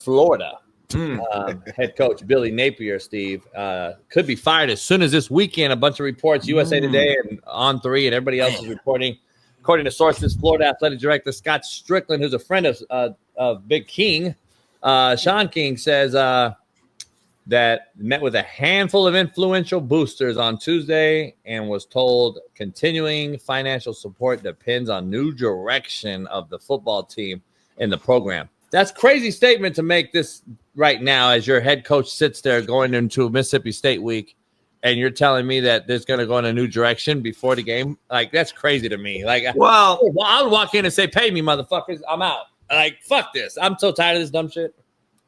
Florida. Head coach Billy Napier, Steve, could be fired as soon as this weekend. A bunch of reports, USA Today and On3 and everybody else is reporting. According to sources, Florida Athletic Director Scott Strickland, who's a friend of Big King, Shaun King, says that met with a handful of influential boosters on Tuesday and was told continuing financial support depends on new direction of the football team and the program. That's a crazy statement to make this right now as your head coach sits there going into Mississippi State week and you're telling me that there's going to go in a new direction before the game. Like, that's crazy to me. Like, well, I would walk in and say, pay me, motherfuckers. I'm out. Like, fuck this. I'm so tired of this dumb shit.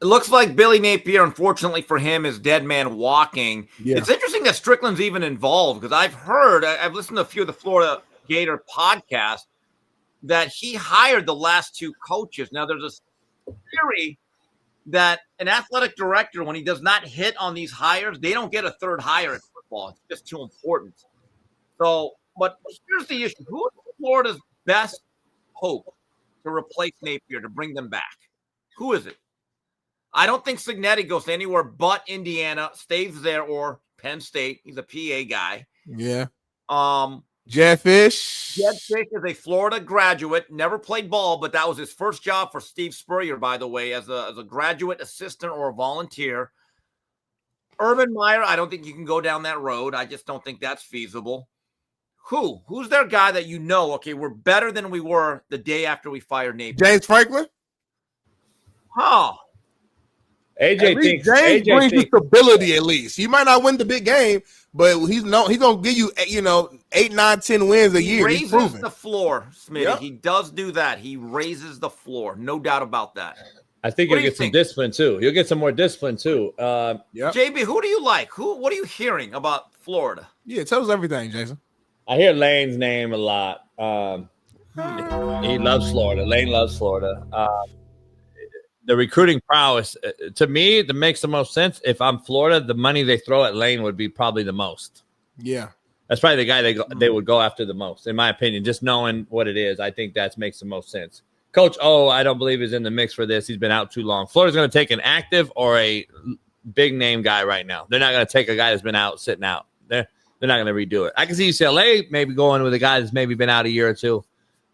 It looks like Billy Napier, unfortunately for him, is dead man walking. Yeah. It's interesting that Strickland's even involved because I've listened to a few of the Florida Gator podcasts that he hired the last two coaches. Now, there's a theory that an athletic director, when he does not hit on these hires, they don't get a third hire in football. It's just too important. So, but here's the issue. Who is Florida's best hope to replace Napier, to bring them back? Who is it? I don't think Cignetti goes anywhere but Indiana, stays there, or Penn State. He's a PA guy. Yeah. Jed Fish. Jed Fish is a Florida graduate, never played ball, but that was his first job for Steve Spurrier, by the way, as a graduate assistant or a volunteer. Urban Meyer, I don't think you can go down that road. I just don't think that's feasible. Who's their guy that you know, okay, we're better than we were the day after we fired Napier? James Franklin? Huh. AJ brings you stability at least. He might not win the big game, but he's gonna give you 8, 9, 10 wins a year. He raises the floor, Smitty. Yep. He does do that. He raises the floor, no doubt about that. I think you'll get some discipline too. You'll get some more discipline too. JB, who do you like? What are you hearing about Florida? Yeah, tell us everything, Jason. I hear Lane's name a lot. He loves Florida. Lane loves Florida. The recruiting prowess, to me, that makes the most sense. If I'm Florida, the money they throw at Lane would be probably the most. Yeah. That's probably the guy they would go after the most, in my opinion. Just knowing what it is, I think that makes the most sense. Coach I don't believe is in the mix for this. He's been out too long. Florida's going to take an active or a big-name guy right now. They're not going to take a guy that's been out, sitting out. They're not going to redo it. I can see UCLA maybe going with a guy that's maybe been out a year or two,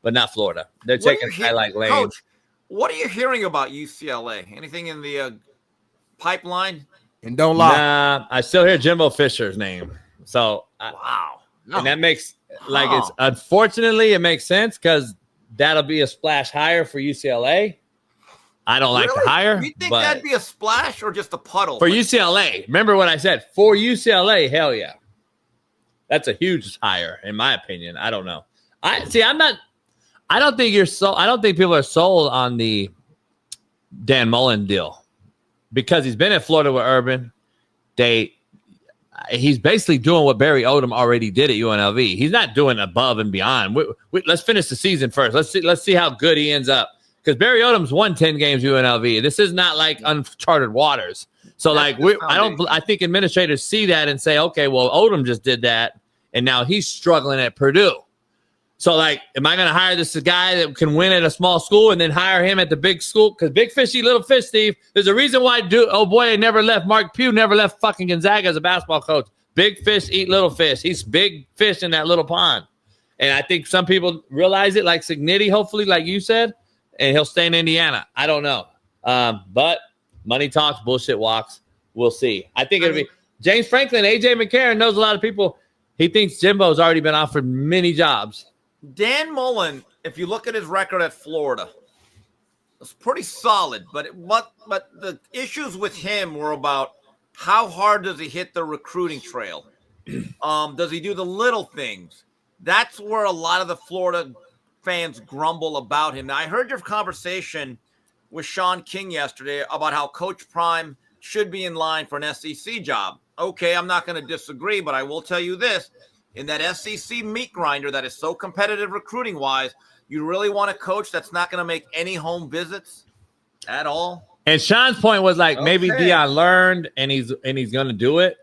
but not Florida. They're taking a guy like Lane. Coach, what are you hearing about UCLA? Anything in the pipeline? And don't lie. Nah, I still hear Jimbo Fisher's name. So, wow. And that makes, it's unfortunately, it makes sense because that'll be a splash hire for UCLA. I don't like the hire. You think that'd be a splash or just a puddle? For UCLA. Remember what I said. For UCLA, hell yeah. That's a huge hire, in my opinion. I don't know. I don't think people are sold on the Dan Mullen deal because he's been at Florida with Urban. He's basically doing what Barry Odom already did at UNLV. He's not doing above and beyond. Let's finish the season first. Let's see how good he ends up because Barry Odom's won 10 games UNLV. This is not like uncharted waters. So I think administrators see that and say, okay, well, Odom just did that and now he's struggling at Purdue. So, am I going to hire this guy that can win at a small school and then hire him at the big school? Because big fish eat little fish, Steve. There's a reason why Mark Pugh never left fucking Gonzaga as a basketball coach. Big fish eat little fish. He's big fish in that little pond. And I think some people realize it, like Cignetti, hopefully, like you said, and he'll stay in Indiana. I don't know. But money talks, bullshit walks. We'll see. I think it'll be James Franklin, AJ McCarron knows a lot of people. He thinks Jimbo's already been offered many jobs. Dan Mullen, if you look at his record at Florida, it's pretty solid. But the issues with him were about how hard does he hit the recruiting trail? Does he do the little things? That's where a lot of the Florida fans grumble about him. Now, I heard your conversation with Shaun King yesterday about how Coach Prime should be in line for an SEC job. Okay, I'm not going to disagree, but I will tell you this. In that SEC meat grinder that is so competitive recruiting-wise, you really want a coach that's not going to make any home visits at all? And Sean's point was maybe Deion learned and he's going to do it.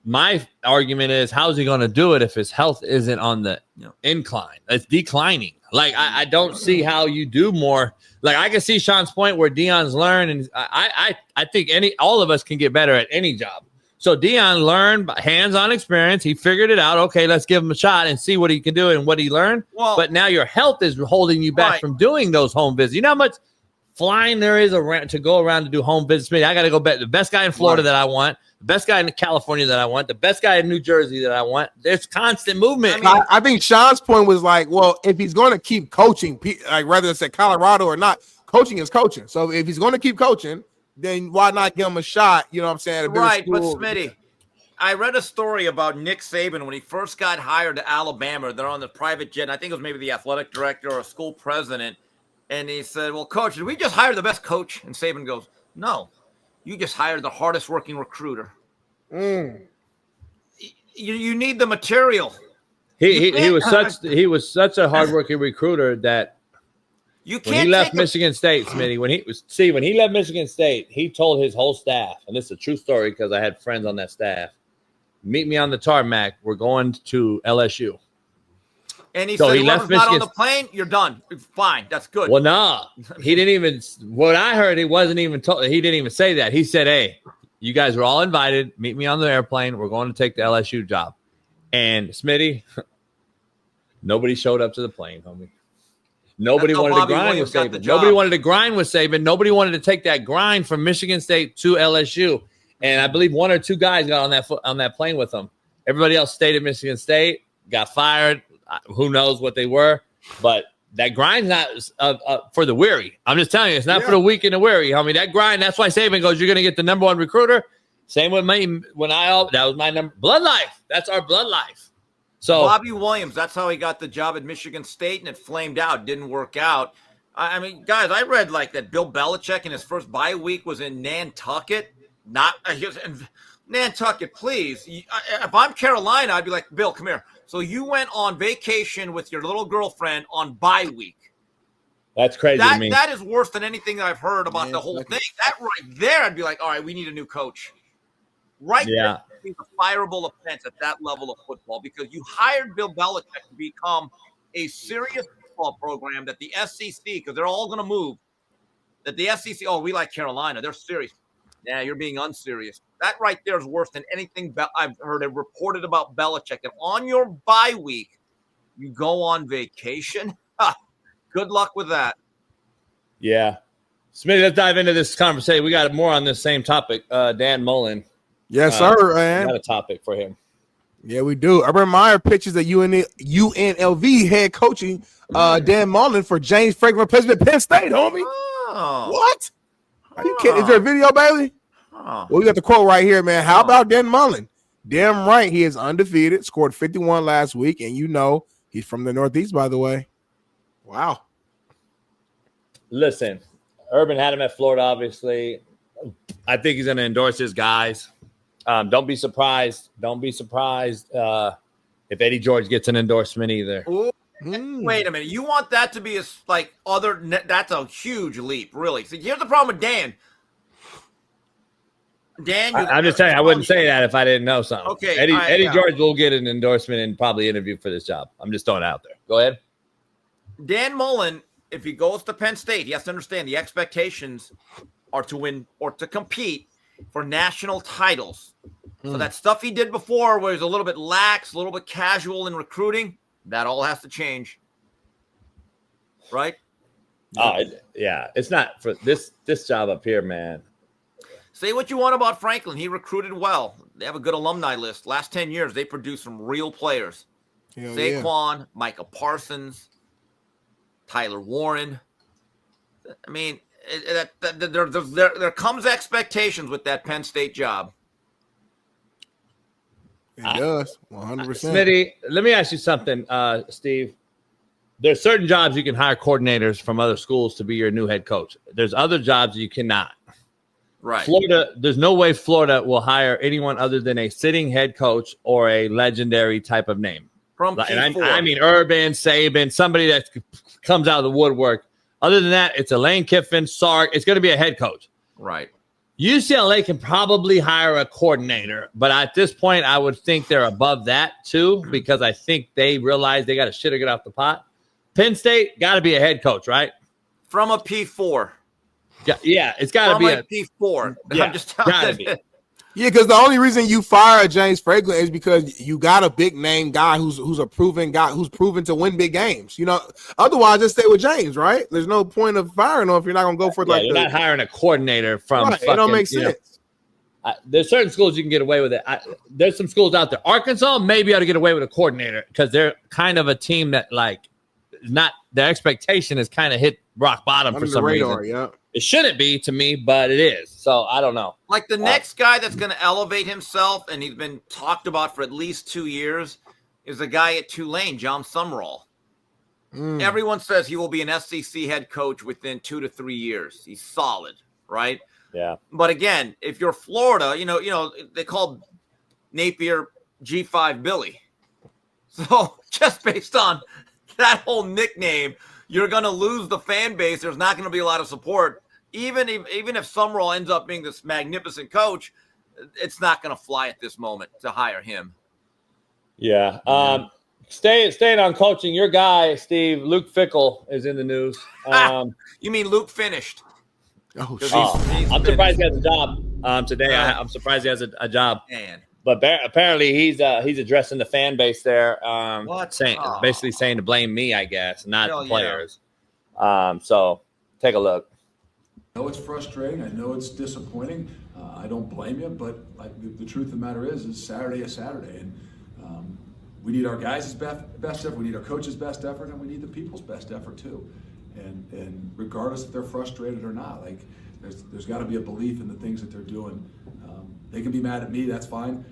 My argument is, how's he going to do it if his health isn't on the incline? It's declining. Like, I don't see how you do more. Like, I can see Shaun's point where Deion's learned, and I think all of us can get better at any job. So Deion learned by hands-on experience. He figured it out. Okay, let's give him a shot and see what he can do and what he learned. Well, but now your health is holding you back from doing those home visits. You know how much flying there is to go around to do home visits? I got to go back. The best guy in Florida that I want, the best guy in California that I want, the best guy in New Jersey that I want. There's constant movement. I think Shaun's point was like, well, if he's going to keep coaching, like whether it's at Colorado or not, coaching is coaching. So if he's going to keep coaching, then why not give him a shot? You know what I'm saying? Right, but Smitty, I read a story about Nick Saban when he first got hired to Alabama. They're on the private jet. And I think it was maybe the athletic director or a school president. And he said, well, coach, did we just hire the best coach? And Saban goes, no, you just hired the hardest working recruiter. You need the material. He was such a hardworking recruiter that when he left Michigan State, Smitty, when he left Michigan State, he told his whole staff, and this is a true story because I had friends on that staff, meet me on the tarmac. We're going to LSU. And he said, whoever's not on the plane, you're done. Fine. That's good. Well, no, he didn't even, what I heard, he didn't even say that. He said, hey, you guys are all invited. Meet me on the airplane. We're going to take the LSU job. And Smitty, nobody showed up to the plane, homie. Nobody wanted to grind with Saban. Nobody wanted to grind with Saban. Nobody wanted to take that grind from Michigan State to LSU. And I believe one or two guys got on that plane with him. Everybody else stayed at Michigan State, got fired. Who knows what they were? But that grind's not for the weary. I'm just telling you, it's not for the weak and the weary, homie. That grind, that's why Saban goes, you're going to get the number one recruiter. Same with me. That was my number. Blood life. That's our blood life. So Bobby Williams, that's how he got the job at Michigan State, and it flamed out. Didn't work out. I mean, guys, I read like that Bill Belichick in his first bye week was in Nantucket. Nantucket, please. If I'm Carolina, I'd be like, Bill, come here. So you went on vacation with your little girlfriend on bye week. That's crazy to me. That is worse than anything I've heard about the whole thing. That right there, I'd be like, all right, we need a new coach. Right there. A fireable offense at that level of football because you hired Bill Belichick to become a serious football program that the SEC, because they're all going to move, that the SEC, we like Carolina. They're serious. Yeah, you're being unserious. That right there is worse than anything I've heard it reported about Belichick. And on your bye week, you go on vacation. Good luck with that. Yeah. Smitty, let's dive into this conversation. We got more on this same topic. Dan Mullen. Yes, sir, man. Got a topic for him. Yeah, we do. Urban Meyer pitches the UNLV head coaching Dan Mullen for James Franklin replacement Penn State, homie. Oh. What? Are you kidding? Is there a video, Bailey? Well, we got the quote right here, man. How about Dan Mullen? Damn right, he is undefeated, scored 51 last week, and you know he's from the Northeast, by the way. Wow. Listen, Urban had him at Florida, obviously. I think he's going to endorse his guys. Don't be surprised. Don't be surprised if Eddie George gets an endorsement either. Wait a minute. You want that to be that's a huge leap, really. See, here's the problem with Dan. I'm just telling you, I wouldn't say that if I didn't know something. Okay. Eddie George will get an endorsement and probably interview for this job. I'm just throwing it out there. Go ahead. Dan Mullen, if he goes to Penn State, he has to understand the expectations are to win or to compete for national titles. So that stuff he did before where he was a little bit lax, a little bit casual in recruiting, that all has to change. Right? Yeah. It's not for this job up here, man. Say what you want about Franklin. He recruited well. They have a good alumni list. Last 10 years, they produced some real players. Saquon, Micah Parsons, Tyler Warren. I mean, there comes expectations with that Penn State job. It does, 100%. Smitty, let me ask you something, Steve. There's certain jobs you can hire coordinators from other schools to be your new head coach. There's other jobs you cannot. Right. Florida, there's no way Florida will hire anyone other than a sitting head coach or a legendary type of name. I mean Urban, Saban, somebody that comes out of the woodwork. Other than that, it's a Lane Kiffin, Sark. It's going to be a head coach. Right. UCLA can probably hire a coordinator, but at this point, I would think they're above that too because I think they realize they got to shit or get off the pot. Penn State got to be a head coach, right? From a P4. Yeah, it's got to be a P4. Yeah, I'm just telling you. Yeah, because the only reason you fire James Franklin is because you got a big name guy who's a proven guy who's proven to win big games. Otherwise, just stay with James, right? There's no point of firing him if you're not going to go for you're not hiring a coordinator from. Right, it don't make sense. There's certain schools you can get away with it. There's some schools out there. Arkansas maybe ought to get away with a coordinator because they're kind of a team that not their expectation is kind of hit rock bottom for some reason. Yeah. It shouldn't be to me, but it is. So I don't know. Like the next guy that's going to elevate himself, and he's been talked about for at least 2 years, is a guy at Tulane, John Summerall. Everyone says he will be an SEC head coach within 2 to 3 years. He's solid, right? Yeah. But again, if you're Florida, they call Napier G5 Billy. So just based on that whole nickname, you're going to lose the fan base. There's not going to be a lot of support. Even if Summerall ends up being this magnificent coach, it's not going to fly at this moment to hire him. Yeah. Staying on coaching, your guy, Steve, Luke Fickle, is in the news. You mean Luke finished? Oh, I'm surprised he has a job today. I'm surprised he has a job. Man. But apparently he's addressing the fan base there, basically saying to blame me, I guess, not the players. Yeah. So take a look. I know it's frustrating. I know it's disappointing. I don't blame you, but the truth of the matter is Saturday is Saturday, and we need our guys' best effort. We need our coaches' best effort, and we need the people's best effort too. And regardless if they're frustrated or not, there's got to be a belief in the things that they're doing. They can be mad at me. That's fine.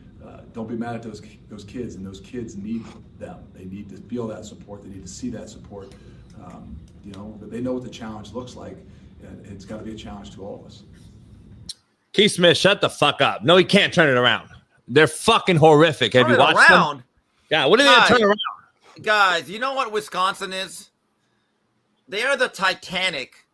Don't be mad at those kids, and those kids need them. They need to feel that support. They need to see that support. But they know what the challenge looks like, and it's got to be a challenge to all of us. Keith Smith, shut the fuck up. No, he can't turn it around. They're fucking horrific. Have you watched them? Yeah, what are they going to turn around? Guys, you know what Wisconsin is? They are the Titanic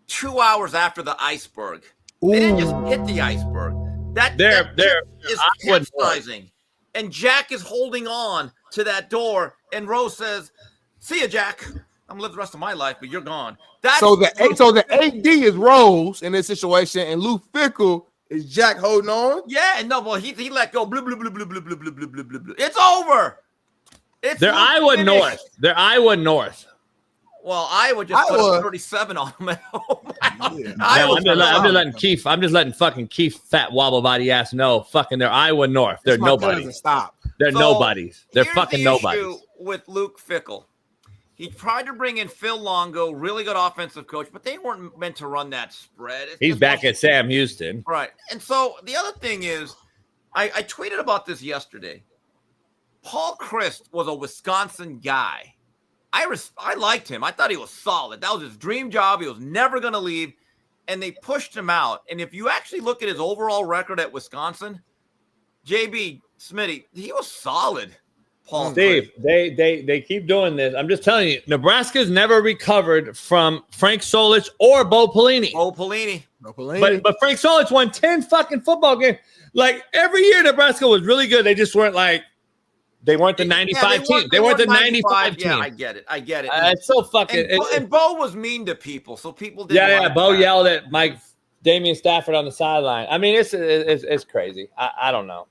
2 hours after the iceberg. They didn't just hit the iceberg. That is capsizing. And Jack is holding on to that door, and Rose says, "See ya, Jack. I'm gonna live the rest of my life, but you're gone." So the AD is Rose in this situation, and Luke Fickle is Jack holding on. Yeah, and no, well, he let go. Blah, blah, blah, blah, blah, blah, blah, blah, blah, blah. It's over. They're Iowa North. They're Iowa North. Well, Iowa just put a 37 on them at home. I'm just letting fucking Keith fat wobble body ass know. Fucking they're Iowa North. They're nobodies. Stop. They're nobodies. They're fucking nobodies. Issue with Luke Fickle. He tried to bring in Phil Longo, really good offensive coach, but they weren't meant to run that spread. He's back at Sam Houston. Right. And so the other thing is, I tweeted about this yesterday. Paul Chryst was a Wisconsin guy. I liked him. I thought he was solid. That was his dream job. He was never going to leave, and they pushed him out. And if you actually look at his overall record at Wisconsin, JB Smitty, he was solid. Paul Steve, they keep doing this. I'm just telling you, Nebraska's never recovered from Frank Solich or Bo Pelini. But Frank Solich won 10 fucking football games. Like every year, Nebraska was really good. They just weren't they weren't the 95 team. They weren't the 95 team. Yeah, I get it. It's so fucking. And Bo was mean to people, so people didn't. Yeah. Bo yelled at Damian Stafford on the sideline. I mean, it's crazy. I don't know.